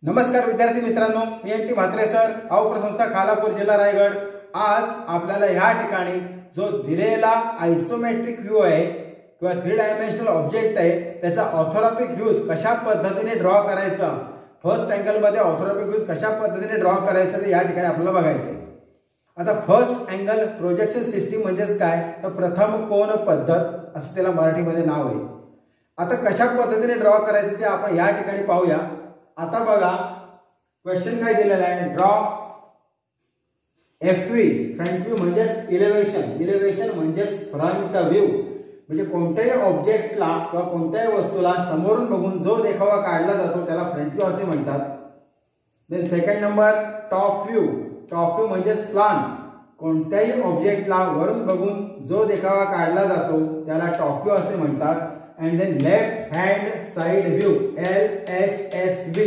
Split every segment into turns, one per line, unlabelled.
नमस्कार विद्यार्थी मित्रांनो, मी एम.टी. म्हात्रे सर, अवप्र संस्था खालापूर जिल्हा रायगड। आज आपल्याला या ठिकाणी जो दिलेला आयसोमेट्रिक व्ह्यू आहे किंवा 3 डायमेन्शनल ऑब्जेक्ट आहे त्याचा ऑर्थोग्राफिक व्ह्यूज कशा पद्धतीने ड्रॉ करायचा, फर्स्ट अँगल मध्ये ऑर्थोग्राफिक व्ह्यूज कशा पद्धतीने ड्रॉ करायचा ते या ठिकाणी आपल्याला बघायचं आहे। आता फर्स्ट अँगल प्रोजेक्शन सिस्टीम म्हणजेच काय, तर प्रथम कोन पद्धत असं त्याला मराठीमध्ये नाव आहे। आता कशा पद्धतीने ड्रॉ करायचं ते आपण या ठिकाणी पाहूया। आता बघा क्वेश्चन काय दिलेला आहे, ड्रॉ एफव्ही फ्रंट व्ह्यू म्हणजेच इलेव्हेशन म्हणजेच फ्रंट व्ह्यू, म्हणजे कोणत्याही ऑब्जेक्टला किंवा कोणत्याही वस्तूला समोरून बघून जो देखावा काढला जातो त्याला फ्रंट व्ह्यू असे म्हणतात। Then second number top view म्हणजेच प्लॅन, कोणत्याही ऑब्जेक्टला वरून बघून जो देखावा काढला जातो त्याला टॉप व्ह्यू असे म्हणतात। And then left hand side view LHSV,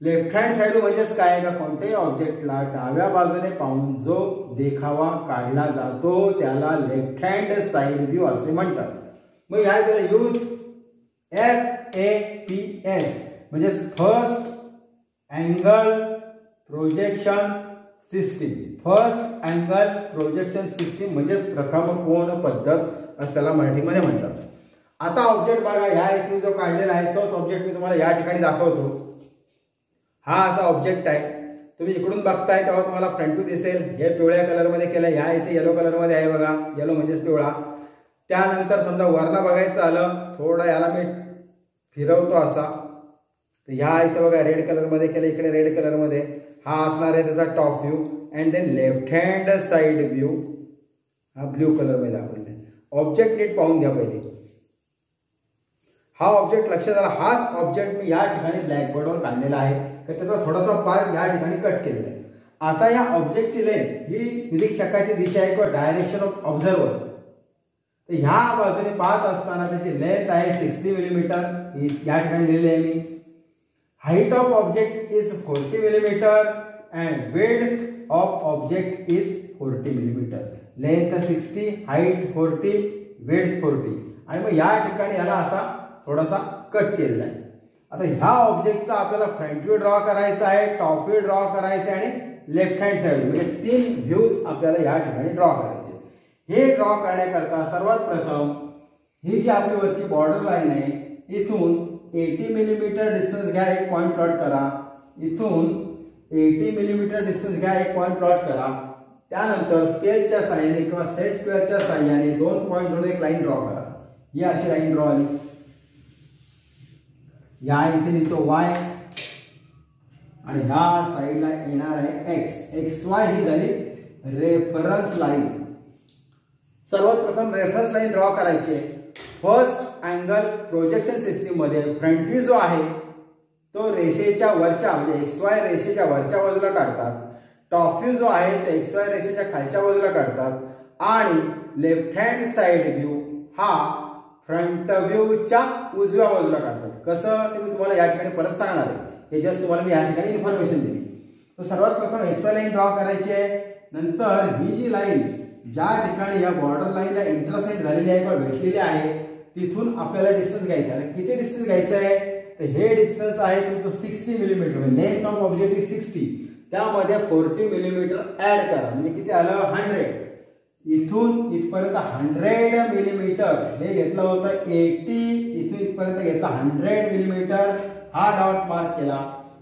left hand side म्हणजेच काय का कोणत्याही ऑब्जेक्टला डाव्या बाजूने पाहून जो देखावा काढला जातो त्याला लेफ्ट हँड साइड व्ह्यू असे म्हणतात। मग या इथे यूज FAPS म्हणजे फर्स्ट अँगल प्रोजेक्शन सिस्टीम म्हणजे प्रथम कोन पद्धत असं त्याला मराठीमध्ये म्हणतात। आता ऑब्जेक्ट बघा, ह्या इथे जो काढलेला आहे तोच ऑब्जेक्ट मी तुम्हाला या ठिकाणी दाखवतो। हा असा ऑब्जेक्ट आहे, तुम्ही इकडून बघताय तेव्हा तुम्हाला फ्रंट व्ह्यू दिसेल। हे पिवळ्या कलर मध्ये केलं, ह्या इथे येलो कलर मध्ये आहे बघा, येलो म्हणजेच पिवळा। त्यानंतर समजा वरनं बघायचं आलं, थोडं याला मी फिरवतो असा, तर ह्या इथे बघा रेड कलर मध्ये केलं, इकडे रेड कलर मध्ये हा असणार आहे त्याचा top view. And then left hand side view हा ब्ल्यू कलर मध्ये दाखवलेला आहे। ऑब्जेक्ट नीट पाहून घ्या पहिले, हा ऑब्जेक्ट लक्षात आला। हाच ऑब्जेक्ट मी या ठिकाणी ब्लॅकबोर्डवर काढलेला आहे, तर त्याचा थोडासा पार्ट या ठिकाणी कट केलेला आहे। आता या ऑब्जेक्टची लेंथ ही निरीक्षकाची दिशा आहे किंवा डायरेक्शन ऑफ ऑब्झर्वर, तर ह्या बाजूने पाहत असताना त्याची लेंथ आहे 60 मिलीमीटर, या ठिकाणी लिहिलेली आहे मी। Height of object is 40 millimetre and width of object is 40 millimetre. Length 60, height 40, width 40, आणि मग या ठिकाणी याला असा थोडासा कट केलेला आहे। आता ह्या ऑब्जेक्टचा आपल्याला फ्रंट व्ह्यू ड्रॉ करायचा आहे, टॉप व्ह्यू ड्रॉ करायचा आहे आणि लेफ्ट हँड साइड म्हणजे 3 व्ह्यूज आपल्याला या ठिकाणी ड्रॉ करायचे। हे ड्रॉ करण्याकरता सर्वात प्रथम ही जी आपली वरची बॉर्डर लाईन आहे, इथून 80 मिलीमीटर डिस्टन्स घ्या, एक पॉइंट प्लॉट करा। इथून 80 मिलीमीटर डिस्टन्स घ्या, एक पॉइंट प्लॉट करा। त्यानंतर स्केलच्या साहाय्याने किंवा सेट स्क्वेअरच्या साहाय्याने 2 पॉइंट म्हणून एक लाईन ड्रॉ करा। ही अशी लाईन ड्रॉ आली, या इथे लिहितो y आणि ह्या साइडला येणार आहे x। XY ही झाली रेफरन्स लाईन। सर्वात प्रथम रेफरन्स लाईन ड्रॉ करायची आहे। फर्स्ट अँगल प्रोजेक्शन सिस्टीम मध्ये फ्रंट व्ह्यू जो आहे तो रेषेच्या वरच्या म्हणजे XY रेषेच्या वरच्या बाजूला काढतात, टॉप व्ह्यू जो आहे तो XY रेषेच्या खालच्या बाजूला काढतात, आणि लेफ्ट हँड साइड व्ह्यू हा फ्रंट व्ह्यूच्या उजव्या बाजूला काढतात। कसं ते मी तुम्हाला या ठिकाणी परत सांगणार आहे, हे जस्ट तुम्हाला मी या ठिकाणी इन्फॉर्मेशन दिली। तर सर्वात प्रथम XY लाईन ड्रॉ करायची आहे। नंतर ही जी लाईन ज्या ठिकाणी या बॉर्डर लाईनला इंटरसेक्ट झालेली आहे किंवा भेटलेली आहे तिथून आपल्याला डिस्टन्स घ्यायचा आहे। किती डिस्टन्स घ्यायचं आहे, तर हे डिस्टन्स आहे तुमचं 60 millimetre, length of object is 60, त्यामध्ये 40 मिलीमीटर ऍड करा म्हणजे किती आलं 100। इथून इथपर्यंत 100 मिलीमीटर, हे घेतलं होतं 80, इथून इथपर्यंत घेतला 100 मिलीमीटर। हा डॉट मार्क केला,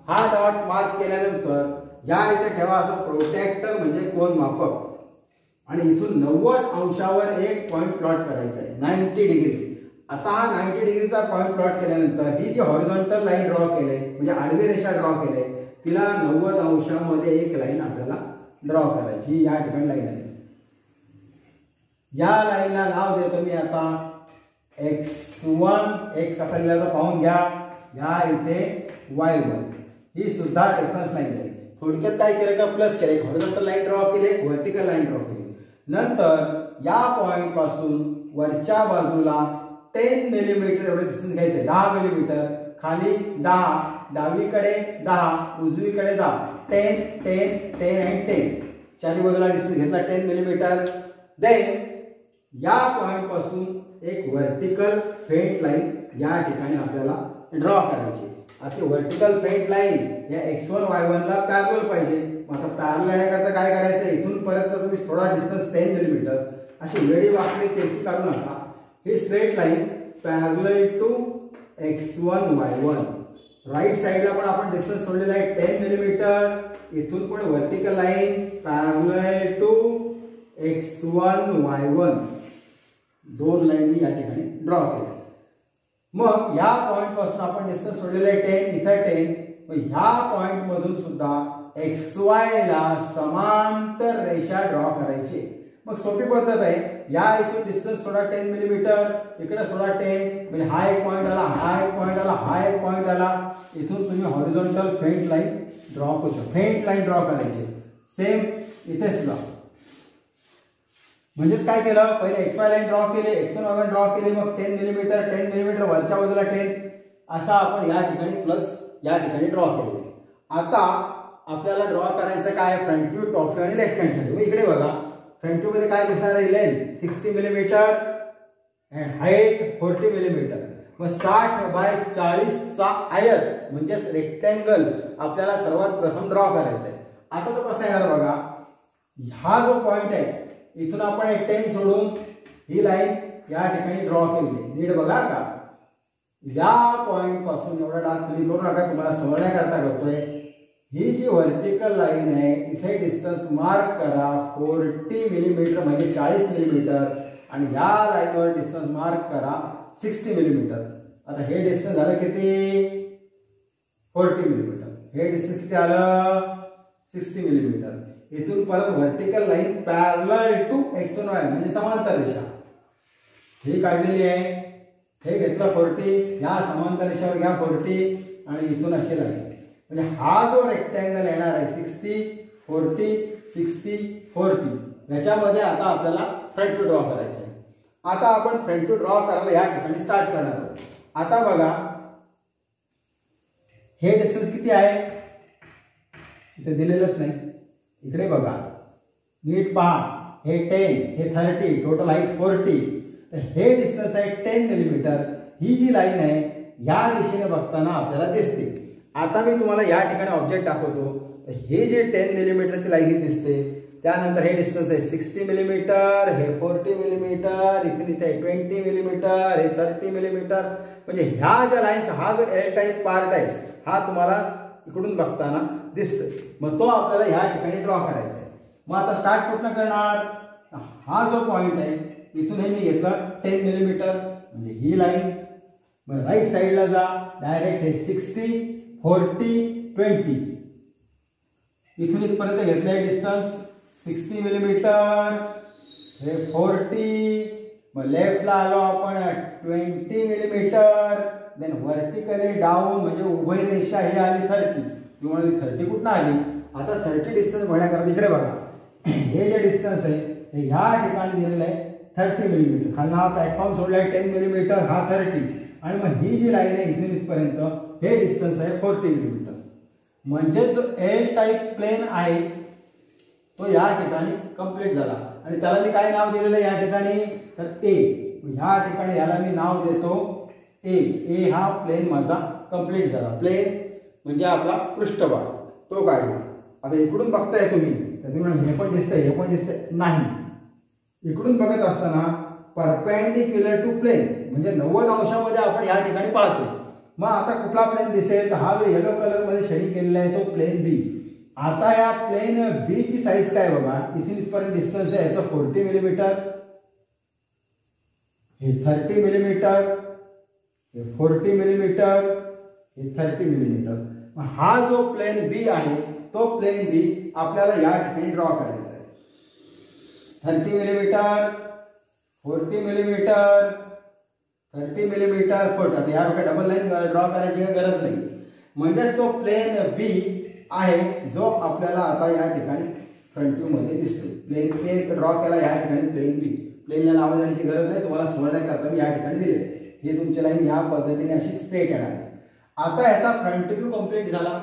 हा डॉट मार्क केल्यानंतर या इथे ठेवा असं प्रोटेक्टर म्हणजे कोन मापक, आणि इथून 90 अंशावर एक पॉइंट प्लॉट करायचा आहे 90 डिग्री। आता हा 90 डिग्रीचा पॉइंट प्लॉट केल्यानंतर ही जी हॉरिझॉन्टल लाईन ड्रॉ केली म्हणजे आडवी रेषा ड्रॉ केली तिला 90 अंशामध्ये एक लाईन आपल्याला ड्रॉ करायची। या ठिकाणी लाईन आहे, या लाईनला नाव देतो मी आता x1। x कसा लिहिला तर पाहून घ्या, या इथे y1, ही सुद्धा रेफरन्स लाईन आहे। थोडक्यात काय केलं का प्लस केलं, एक हॉरिझॉन्टल लाईन ड्रॉ केली, एक व्हर्टिकल लाईन ड्रॉ केली। नंतर या पॉइंट पासून वरच्या बाजूला 10 मिलीमीटर एवढे डिस्टन्स घ्यायचे, 10 मिलीमीटर, खाली 10, डावीकडे 10, उजवीकडे 10, 10 10 10 आणि 10, चारी बाजूला डिस्टन्स घेतला 10 मिलीमीटर। देन या पॉइंट पासून एक व्हर्टिकल फेंट लाईन या ठिकाणी आपल्याला ड्रॉ करायची. आता व्हर्टिकल फेंट लाईन या x1 y1 ला पॅरलल पाहिजे. मग आता पॅरलल येण्याकरता काय करायचं, इथून पर्यंत तुम्ही थोडा डिस्टन्स 10 मिलीमीटर अशी वेळी वाकडी तेरकी काढू नका. ही straight line parallel to x1 y1. Right साइडला पण आपण डिस्टन्स सोडलेला आहे 10 मिलीमीटर. इथून पण vertical line parallel to x1 y1 दोन लाईन मी या ठिकाणी ड्रॉ केल्या. मग या पॉइंट पासून आपण डिस्टन्स सोडलेला आहे 10, इथं 10. मग ह्या पॉइंट मधून सुद्धा XY ला समांतर रेषा ड्रॉ करायची. मग सोपी पद्धत आहे. या इथून डिस्टन्स सोडा 10 मिलीमीटर, इकडे सोडा 10, म्हणजे हा एक पॉइंट आला, हा एक पॉइंट आला, हा एक पॉइंट आला. इथून तुम्ही हॉरिझॉन्टल फेंट लाईन ड्रॉ करू शकता. फेंट लाईन ड्रॉ करायची. सेम इथे सुद्धा म्हणजेच काय केलं, पहिले XY लाईन ड्रॉ केली, X1 Y1 ड्रॉ केली, मग 10 मिलीमीटर वरच्या बाजूला 10 असा आपण या ठिकाणी प्लस या ठिकाणी ड्रॉ केले. आता आपल्याला ड्रॉ करायचं काय, फ्रंट व्ह्यू, टॉप व्ह्यू आणि लेफ्ट हँड साइड. इकडे बघा, फ्रंट व्ह्यू मध्ये काय दिसणार आहे, length 60 millimetre and height 40 millimetre. मग 60 बाय 40 चा आयत म्हणजेच रेक्टँगल आपल्याला सर्वात प्रथम ड्रॉ करायचा आहे. आता तो कसा येणार बघा, हा जो पॉइंट आहे इथून आपण 10 सोडून ही लाईन या ठिकाणी ड्रॉ केली. नीट बघा का, या पॉइंट पासून एवढा डार्क तुम्ही करू नका, तुम्हाला समजण्याकरता करतोय. ही जी व्हर्टिकल लाईन आहे इथे डिस्टन्स मार्क करा 40 मिलीमीटर म्हणजे 40 मिलीमीटर आणि या लाईनवर डिस्टन्स मार्क करा 60 मिलीमीटर. आता हे डिस्टन्स झालं किती, 40 मिलीमीटर. हे डिस्टन्स किती आलं, 60 मिलीमीटर. इथून परत vertical line parallel to X1 Y म्हणजे समांतर रेषा ही काढलेली आहे. हे घेतलं 40, या समांतर रेषेवर घ्या 40 आणि इथून असे लाईन. म्हणजे हा जो रेक्टँगल येणार आहे 60 40 60 40 याच्यामध्ये आता आपल्याला फ्रंट व्ह्यू ड्रॉ करायचं आहे. आता आपण फ्रंट व्ह्यू ड्रॉ करायला या ठिकाणी स्टार्ट करणार आहोत. आता बघा हे डिस्टन्स किती आहे, इथे दिलेलंच नाही. इकडे बघा, नीट पहा, हे 10 हे 30 टोटल हाईट 40. तर हे डिस्टन्स आहे 10 मिलीमीटर. ही जी लाईन आहे या दिशेने बघताना आपल्याला दिसते. आता मी तुम्हाला या ठिकाणी ऑब्जेक्ट दाखवतो. हे जे 10 मिलीमीटरची लाईन दिसते, त्यानंतर हे डिस्टन्स आहे 60 मिलीमीटर, हे 40 मिलीमीटर, इथे 20 मिलीमीटर, हे 30 मिलीमीटर. म्हणजे ह्या ज्या लाईन्स, हा जो एल टाईप पार्ट आहे हा तुम्हाला इकडून बघताना दिसतोय. मग तो आपल्याला ह्या ठिकाणी ड्रॉ करायचा आहे. मग आता स्टार्ट कुठनं करणार, हा जो पॉइंट आहे इथून हे मी घेतलं 10 मिलीमीटर म्हणजे ही लाईन. मग राईट साईडला जा, डायरेक्ट हे 60 40 20 इथून इथपर्यंत घेतलंय डिस्टन्स 60 मिलीमीटर, हे 40. मग लेफ्टला आलो आपण 20 मिलीमीटर. देन व्हर्टिकली डाऊन म्हणजे उभय रेषा ही आली 30. किंवा 30 कुठनं आली, आता 30 डिस्टन्स भरण्याकरता इकडे बघा, हे जे डिस्टन्स आहे हे ह्या ठिकाणी दिलेलं आहे 30 मिलीमीटर. खाली हा प्लॅटफॉर्म सोडलाय 10 मिलीमीटर, हा 30. आणि मग ही जी लाईन आहे इथून इथपर्यंत हे डिस्टन्स आहे 40 मिलीमीटर. म्हणजे जो एल टाईप प्लेन आहे तो या ठिकाणी कंप्लीट झाला. आणि त्याला मी काय नाव दिलेलं आहे या ठिकाणी, तर ए. ह्या ठिकाणी याला मी नाव देतो ए. ए हा प्लेन माझा कंप्लीट झाला. प्लेन म्हणजे आपला पृष्ठभाग तो काढला. आता इकडून बघताय तुम्ही, तर तुम्ही हे पण दिसतंय, हे पण दिसतंय नाही. इकडून बघत असताना परपेंडिक्युलर टू प्लेन म्हणजे 90 अंशामध्ये आपण या ठिकाणी पाहतो. मग आता कुठला प्लेन दिसेल, तर हा जो येलो कलर मध्ये शेडिंग केलेला आहे तो प्लेन बी. आता या प्लेन बी ची साईज काय बघा, इथून इथपर्यंत डिस्टन्स आहे याचं 40 मिलीमीटर, हे 30 मिलीमीटर, हे 40 मिलीमीटर, हे 30 मिलीमीटर. हा जो प्लेन बी आहे तो प्लेन बी आपल्याला या ठिकाणी ड्रॉ करायचा आहे. 30 मिलीमीटर, 40 मिलीमीटर, 30 मिलीमीटर, 40. आता या डबल लाईन ड्रॉ करायची गरज नाही. म्हणजेच तो प्लेन बी आहे जो आपल्याला आता या ठिकाणी फ्रंट व्ह्यू मध्ये दिसतो. प्लेन ए ड्रॉ केला या ठिकाणी प्लेन बी. प्लेनला नाव देण्याची गरज नाही, तुम्हाला समजण्याकरता मी या ठिकाणी दिले. ही तुमची लाईन या पद्धतीने अशी स्ट्रेट येणार आहे. आता याचा फ्रंट व्ह्यू कंप्लीट झाला.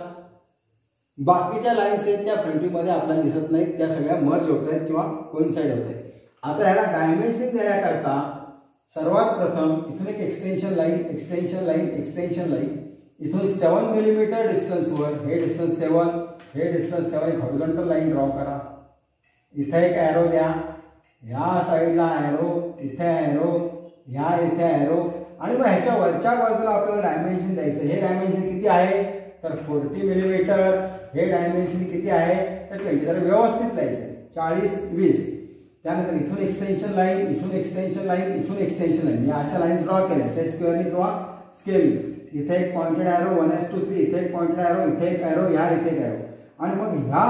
बाकीच्या लाईन्स आहेत त्या फ्रंट व्ह्यू मध्ये आपल्याला दिसत नाहीत, त्या सगळ्या मर्ज होत आहेत किंवा कोइन्साइड होत आहेत. आता ह्याला डायमेन्शनिंग देण्याकरता सर्वात प्रथम इथून एक extension line, extension line, extension line इथून 7 मिलीमीटर डिस्टन्सवर हे डिस्टन्स 7, हे डिस्टन्स 7 एक हॉरिझॉन्टल लाईन ड्रॉ करा. इथे एक ॲरो द्या, या साईडला ॲरो, इथे ॲरो, या इथे ॲरो, आणि मग ह्याच्या वरच्या बाजूला आपल्याला डायमेन्शन द्यायचं. हे डायमेन्शन किती आहे तर 40 मिलीमीटर. हे डायमेन्शन किती आहे तर 20. तर व्यवस्थित द्यायचं 40, 20. त्यानंतर इथून एक्सटेन्शन लाईन, इथून एक्सटेन्शन लाईन, इथून एक्सटेन्शन लाईन, या अशा लाईन ड्रॉ केल्या सेट स्क्वेअरनी किंवा स्केलनी. इथे एक पॉइंटेड ॲरो 1:3, इथे एक पॉइंटेड ॲरो, इथे एक ॲरो, या इथे एक ॲरो. आणि मग ह्या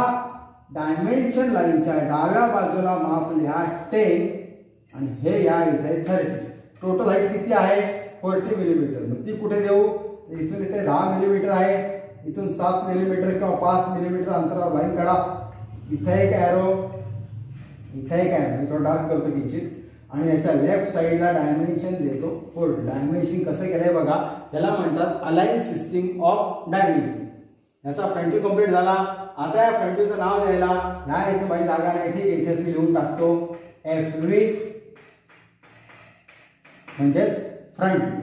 डायमेन्शन लाईनच्या डाव्या बाजूला माप लिहा 10 आणि हे या इथे 30. टोटल हाईट किती आहे 40 मिलीमीटर. मग ती कुठे देऊ, इथून इथे 10 मिलीमीटर आहे, इथून 7 मिलीमीटर किंवा 5 मिलीमीटर अंतरावर लाईन काढा. इथे एक ॲरो, इथे एक ॲरो, थोडं डार्क करतो किंचित, आणि याच्या लेफ्ट साईडला डायमेन्शन देतो 40. डायमेन्शन कसं केलंय बघा, त्याला म्हणतात अलाइन सिस्टीम ऑफ डायमेन्शन. याचा फ्रंट व्ह्यू कंप्लीट झाला. आता या फ्रंट व्ह्यूचं नाव द्यायला ह्या इथे माझी जागा नाही, ठीक आहे, इथेच मी लिहून टाकतो FV म्हणजेच फ्रंट व्ह्यू.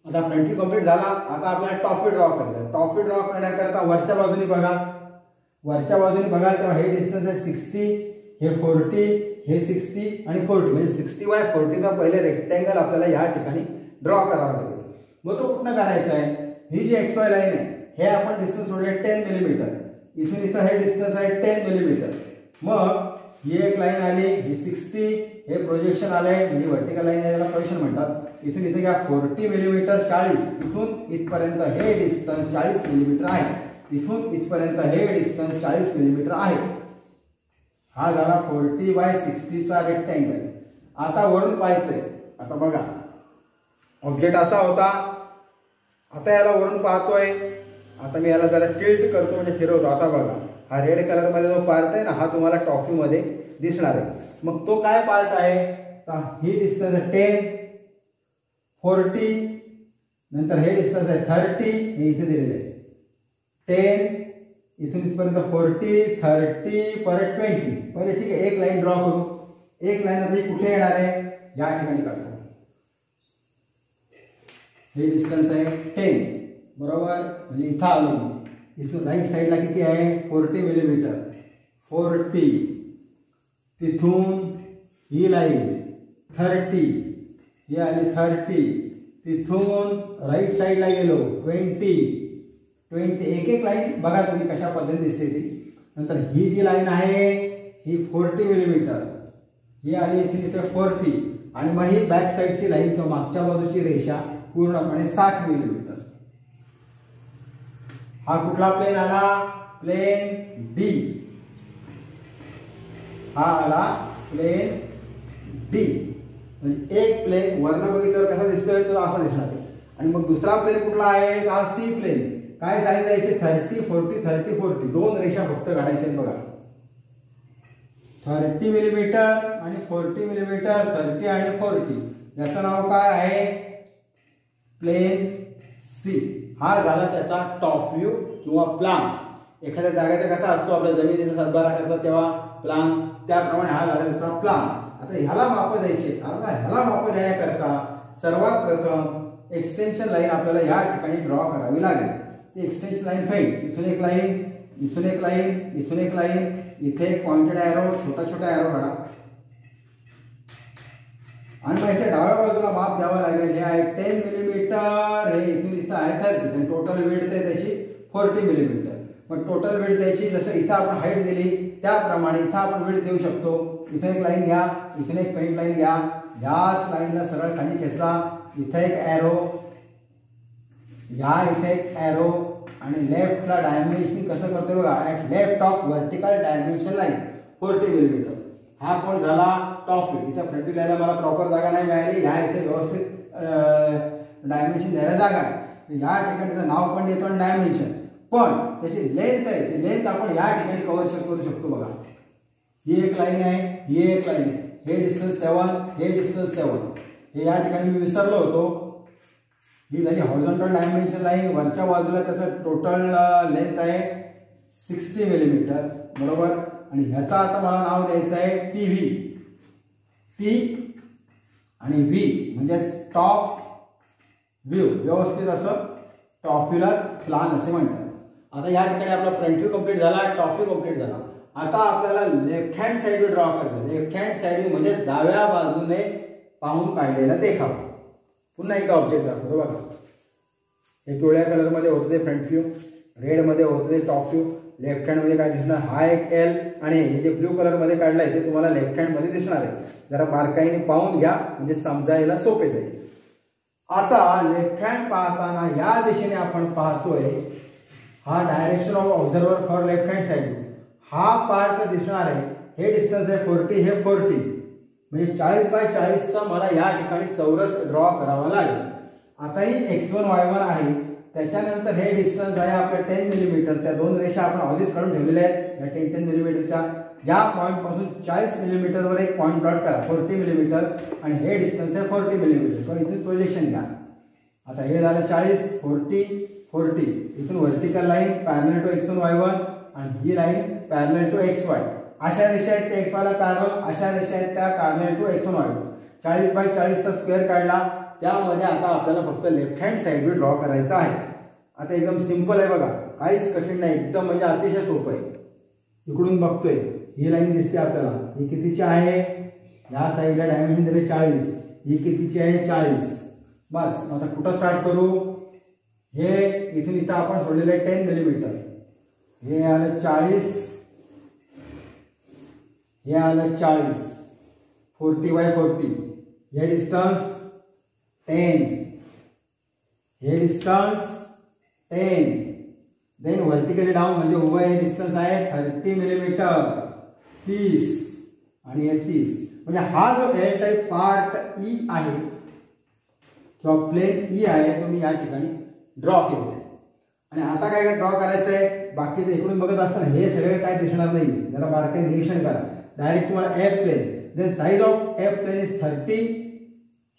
आता फ्रंट व्ह्यू कंप्लीट झाला. आता आपल्याला टॉप व्ह्यू ड्रॉ करायचा. टॉप व्ह्यू ड्रॉ करण्याकरता वरच्या बाजूने बघा, वरच्या बाजूने बघा तेव्हा हे डिस्टन्स आहे 60, हे 40, हे 60 आणि 40, म्हणजे 60/40 चा पहिले रेक्टँगल आपल्याला या ठिकाणी ड्रॉ करावा लागेल. मग तो कुठनं करायचा आहे, ही जी XY लाईन आहे हे आपण डिस्टन्स सोडूया 10 मिलीमीटर. इथून इथं हे डिस्टन्स आहे 10 मिलीमीटर. मग ही एक लाईन आली, ही 60, हे प्रोजेक्शन आलंय, ही व्हर्टिकल लाईन आहे, याला प्रोजेक्शन म्हणतात. इथून इथे घ्या 40 मिलीमीटर, 40, इथून इथपर्यंत हे डिस्टन्स 40 मिलीमीटर आहे, इथून इथपर्यंत हे डिस्टन्स 40 मिलीमीटर आहे. हा झाला 40/60 चा रेक्टँगल. आता वरून पाहायचंय. आता बघा ऑब्जेक्ट असा होता, आता याला वरून पाहतोय. आता मी याला जरा टिल्ट करतो म्हणजे फिरवतो. आता बघा हा रेड कलर मध्ये जो पार्ट आहे ना, हा तुम्हाला टॉप व्ह्यू मध्ये दिसणार आहे. मग तो काय पार्ट आहे तर ही डिस्टन्स आहे 10, 40, नंतर हे डिस्टन्स आहे 30, हे इथे दिलेले आहे 10, इथून इथपर्यंत 40, 30, परत 20. पहिले ठीक आहे, एक लाईन ड्रॉ करू. एक लाईन आता ही कुठे येणार आहे, या ठिकाणी काढतो. हे डिस्टन्स आहे 10 बरोबर, म्हणजे इथं आलो. इथून राईट साईडला किती आहे 40 मिलीमीटर, 40. तिथून ही लाईन 30, ही आली 30. तिथून राईट साईडला गेलो 20, एक एक लाईन बघा तुम्ही कशा पद्धतीने दिसते ती. नंतर ही जी लाईन आहे ही 40 मिलीमीटर, ही आली इथे इथे 40, आणि मग ही बॅक साईडची लाईन किंवा मागच्या बाजूची रेषा पूर्णपणे 60 मिलीमीटर. हा कुठला प्लेन आला, प्लेन डी. हा आला प्लेन डी. म्हणजे एक प्लेन वरनं बघितल्यावर कसा दिसतोय तो असा दिसणार आहे. आणि मग दुसरा प्लेन कुठला आहे, हा सी प्लेन. काय साईज द्यायची 30, 40, 30, 40. दोन रेषा फक्त काढायच्या बघा, 30 मिलीमीटर आणि 40 मिलीमीटर, 30 आणि 40. याचं नाव काय आहे, प्लेन सी. हा झाला त्याचा टॉप व्ह्यू किंवा प्लान. एखाद्या जागेचा कसा असतो आपल्या जमिनीचा सातबारा करतात तेव्हा प्लान, त्याप्रमाणे हा झाला त्याचा प्लान. आता ह्याला माप द्यायचे. आता ह्याला माप देण्याकरता सर्वात प्रथम एक्सटेन्शन लाईन आपल्याला या ठिकाणी ड्रॉ करावी लागेल. ती एक्सटेन्शन लाईन फाईन. इथून एक लाईन, इथून एक लाईन, इथून एक लाईन, इथे एक पॉइंटेड ॲरो, छोटा छोटा ॲरो काढा. आणि याच्या डाव्या बाजूला माप द्यावं लागेल. हे आहे 10 मिलीमीटर, हे इथून इथं आहे 30, आणि टोटल वेट आहे त्याची 40 मिलीमीटर. मग टोटल वेट द्यायची जसं इथं आपण हाईट दिली त्याप्रमाणे इथं आपण वेट देऊ शकतो. इथं एक लाईन घ्या, इथून एक पेंट लाईन घ्या, याच लाईनला सरळ खाली खेचा. इथं एक ॲरो, या इथे एक ॲरो, आणि लेफ्टला डायमेन्शन कसं करतोय बघा, at left of vertical dimension line 40 millimetre. हा कोण झाला टॉप व्ह्यू. इथं फ्रंट व्ह्यू लाईनला मला प्रॉपर जागा नाही मिळाली, ह्या इथे व्यवस्थित डायमेन्शन द्यायला जागा आहे. या ठिकाणी नाव पण देतो आणि डायमेन्शन, पण त्याची लेंथ आहे ती लेंथ आपण या ठिकाणी कव्हर करू शकतो. बघा ही एक लाईन आहे, ही एक लाईन आहे, हे डिस्टन्स 7, हे डिस्टन्स 7. हे या ठिकाणी मी विसरलो होतो. ही झाली हॉरिझॉन्टल डायमेन्शन लाईन. वरच्या बाजूला त्याचं टोटल लेंथ आहे 60 मिलीमीटर बरोबर. आणि ह्याचा आता मला नाव द्यायचं आहे टी. टी आणि व्ही म्हणजे टॉप व्ह्यू. व्यवस्थित असं टॉफ्युलस प्लान असे म्हणतात. आता या ठिकाणी आपला फ्रंट व्ह्यू कंप्लीट झाला, टॉप व्ह्यू कंप्लीट झाला. आता आपल्याला left hand side view draw करायचं. लेफ्ट हँड साइड व्ह्यू म्हणजे डाव्या बाजूने पाहून काढलेला देखावा. पुन्हा एकदा ऑब्जेक्ट दाखवतो बघा. हे पिवळ्या कलर मध्ये होतं ते फ्रंट व्ह्यू, रेड मध्ये होतं ते टॉप व्ह्यू. लेफ्ट हँड मध्ये काय दिसणार, हा एक एल, आणि हे जे ब्ल्यू कलर मध्ये काढलंय ते तुम्हाला लेफ्ट हँड मध्ये दिसणार आहे. जरा बारकाईने पाहून घ्या म्हणजे समजायला सोपे जाईल. आता लेफ्ट हँड पाहताना या दिशेने आपण पाहतोय, हा direction of observer for left hand side. हा पार्ट दिसणार आहे, हे डिस्टन्स आहे 40, हे 40 म्हणजे 40 बाय 40चा मला या ठिकाणी चौरस ड्रॉ करावा लागेल. आता ही x1 y1 आहे, त्याच्यानंतर हे डिस्टन्स आहे आपलं 10 मिलीमीटर. त्या दोन रेषा आपण आधीच काढून ठेवलेल्या आहेत या 10 मिलीमीटरच्या. या पॉईंट पासून 40 मिलीमीटरवर एक पॉईंट प्लॉट करा 40 मिलीमीटर, आणि हे डिस्टन्स आहे 40 मिलीमीटर. तर इथून प्रोजेक्शन घ्या. आता हे झालं 40, 40, 40. इथून vertical line parallel to x1 y1 आणि ही लाईन पॅरलल टू xy. अशा रेषा आहेत त्या xy ला पॅरलल, अशा रेषा आहेत त्या parallel to x1 y1. 40 by 40चा स्क्वेअर काढला. त्यामध्ये आता आपल्याला फक्त left hand side view draw करायचा आहे. आता एकदम सिंपल आहे बघा, काहीच कठीण नाही, एकदम म्हणजे अतिशय सोपं आहे. इकडून बघतोय ही लाईन दिसते आपल्याला, ही कितीची आहे, या साईडला डायमेन्शन दिले 40, ही कितीची आहे 40. बस आता कुठं स्टार्ट करू, हे इथून इथं आपण सोडलेलं आहे 10 मिलीमीटर. हे आलं 40, हे आलं 40, 40 बाय 40. हे डिस्टन्स 10, हे डिस्टन्स 10. देन व्हर्टिकली डाऊन म्हणजे उभं हे डिस्टन्स आहे 30 मिलीमीटर, 30, आणि हे 30. म्हणजे हा जो एल टाईप पार्ट ई आहे किंवा प्लेन ई आहे तो मी या ठिकाणी ड्रॉ केलेला आहे. आणि आता काय ड्रॉ करायचं आहे, बाकी ते इकडून बघत असताना हे सगळे काय दिसणार नाही, जरा बारकाईने निरीक्षण करा. डायरेक्ट तुम्हाला F plane, then size of F plane is 30,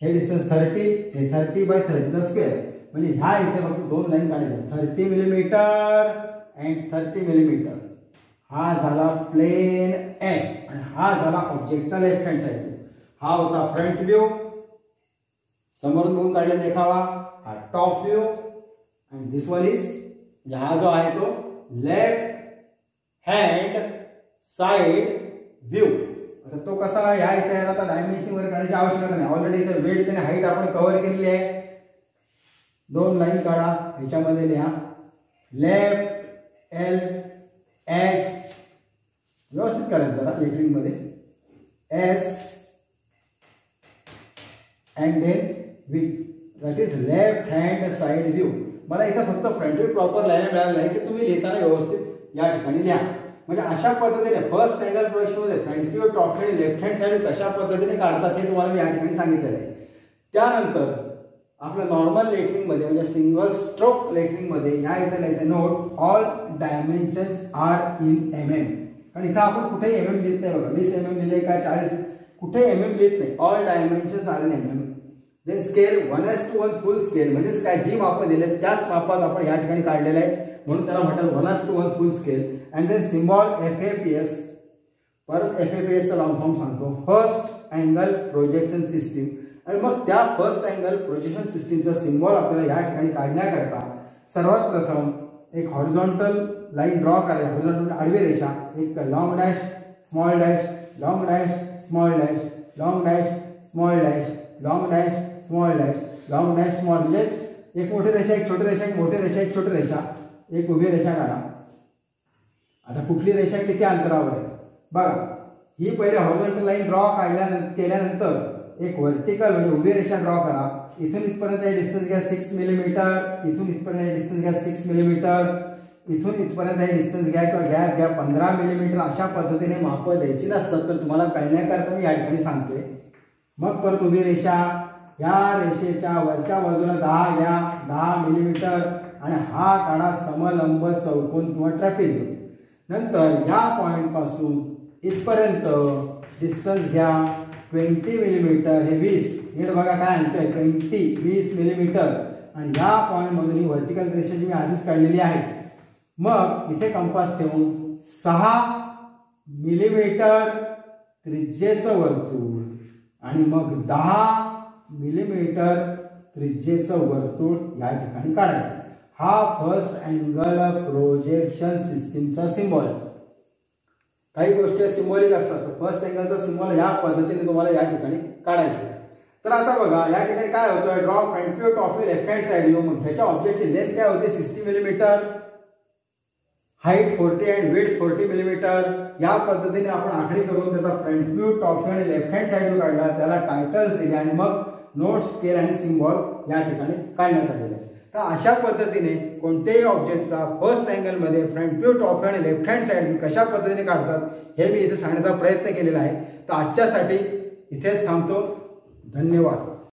हे डिस्टन्स 30, हे 30 बाय 30चा स्क्वेअर. म्हणजे ह्या इथे फक्त दोन लाईन काढायच्या 30 मिलीमीटर अँड 30 मिलीमीटर. हा झाला प्लेन एफ आणि हा झाला ऑब्जेक्टचा लेफ्ट हँड साइड. हा होता फ्रंट व्ह्यू, समोरून बघून काढलेला देखावा. हा top view and this one is, हा जो आहे तो लेफ्ट हँड साइड व्ह्यू. आता तो कसा, या इथे आता डायमेन्शन वगैरे काढायची आवश्यकता नाही, ऑलरेडी इथे वेट आणि हाईट आपण कव्हर केलेली आहे. दोन लाईन काढा, ह्याच्यामध्ये लिहा लेफ्ट एल एच, व्यवस्थित करायचं जरा लेटरिंग मध्ये, S and then V, that is left hand side view. मला इथं फक्त फ्रंट व्ह्यू प्रॉपर लाईन मिळालेला आहे की तुम्ही लिहिताना व्यवस्थित या ठिकाणी लिहा. म्हणजे अशा पद्धतीने फर्स्ट अँगल प्रोजेक्शन मध्ये front view, top view, left hand side कशा पद्धतीने काढतात हे तुम्हाला मी या ठिकाणी सांगितलेलं आहे. त्यानंतर आपलं नॉर्मल लेटरिंग मध्ये म्हणजे सिंगल स्ट्रोक लेटरिंग मध्ये या इथे लिहायचं note all dimensions are in mm. कारण इथं आपण कुठेही mm लिहित नाही बघा, 20 mm लिहिले का 40, कुठे mm लिहित नाही, all dimensions are in mm. Then scale 1:1 full scale, म्हणजे काय जी माप दिले त्याच मापात आपण या ठिकाणी काढलेलं आहे, म्हणून त्याला म्हणतात 1:1 full scale. And then symbol FAPS, परत FAPS चा लॉंग फॉर्म सांगतो, फर्स्ट अँगल प्रोजेक्शन सिस्टीम. आणि मग त्या फर्स्ट अँगल प्रोजेक्शन सिस्टीमचा सिम्बॉल आपल्याला या ठिकाणी काढण्याकरता सर्वात प्रथम एक हॉरिझॉन्टल लाईन ड्रॉ करायची, हॉरिझॉन्टल आडवी रेषा, एक long dash small dash, long dash small dash, long dash small dash, long dash small dash, long dash small, म्हणजे एक मोठी रेषा, एक छोटी रेषा, एक मोठी रेषा, एक छोटी रेषा, एक उभी रेषा काढा. आता कुठली रेषा किती अंतरावर आहे बघा. ही पहिले हॉरिझॉन्टल लाईन ड्रॉ केल्यानंतर एक व्हर्टिकल म्हणजे उभी रेषा ड्रॉ करा. इथून इथपर्यंत हे डिस्टन्स घ्या 6 मिलीमीटर, इथून इथपर्यंत हे डिस्टन्स घ्या 6 मिलीमीटर, इथून इथपर्यंत हे डिस्टन्स घ्या किंवा गॅप घ्या 15 मिलीमीटर. अशा पद्धतीने माप द्यायची नसतात, तर तुम्हाला कळण्याकरता मी या ठिकाणी सांगतोय. मग परत उभी रेषा, या रेषेच्या वरच्या बाजूला 10 घ्या, 10 मिलीमीटर, आणि हा काढा समलंब चौकोन किंवा ट्रॅपेझियम. नंतर या पॉइंट पासून इथपर्यंत डिस्टन्स घ्या 20 मिलीमीटर, हे 20, नीट बघा काय आणतोय 20 मिलीमीटर. आणि या पॉइंट मधून ही व्हर्टिकल रेषा जी मी आधीच काढलेली आहे. मग इथे कंपास ठेवून 6 मिलीमीटर त्रिज्येचं वर्तुळ आणि मग 10 मिलीमीटर त्रिज्येचं वर्तुळ या ठिकाणी काढायचं. हा फर्स्ट अँगल प्रोजेक्शन सिस्टीमचा सिम्बॉल. काही गोष्टी सिम्बॉलिक असतात. फर्स्ट अँगलचा सिम्बॉल या पद्धतीने तुम्हाला या ठिकाणी काढायचं. तर आता बघा या ठिकाणी काय होतं, draw front view top view left hand side view. मग ह्याच्या ऑब्जेक्टची लेंथ काय होती 60 millimetre, height 40 and width 40 millimetre. या पद्धतीने आपण आखणी करून त्याचा फ्रंट व्ह्यू टॉप व्ह्यू आणि लेफ्ट हँड साइड व्ह्यू काढला, त्याला टायटल्स दिले आणि मग नोट स्केल आणि सिम्बॉल या ठिकाणी काढण्यात आलेले आहे. तर अशा पद्धतीने कोणत्याही ऑब्जेक्टचा फर्स्ट अँगलमध्ये फ्रंट व्ह्यू टॉप व्ह्यू आणि लेफ्ट हँड साइड व्ह्यू कशा पद्धतीने काढतात हे मी इथे सांगण्याचा प्रयत्न केलेला आहे. तर आजच्यासाठी इथेच थांबतो. धन्यवाद.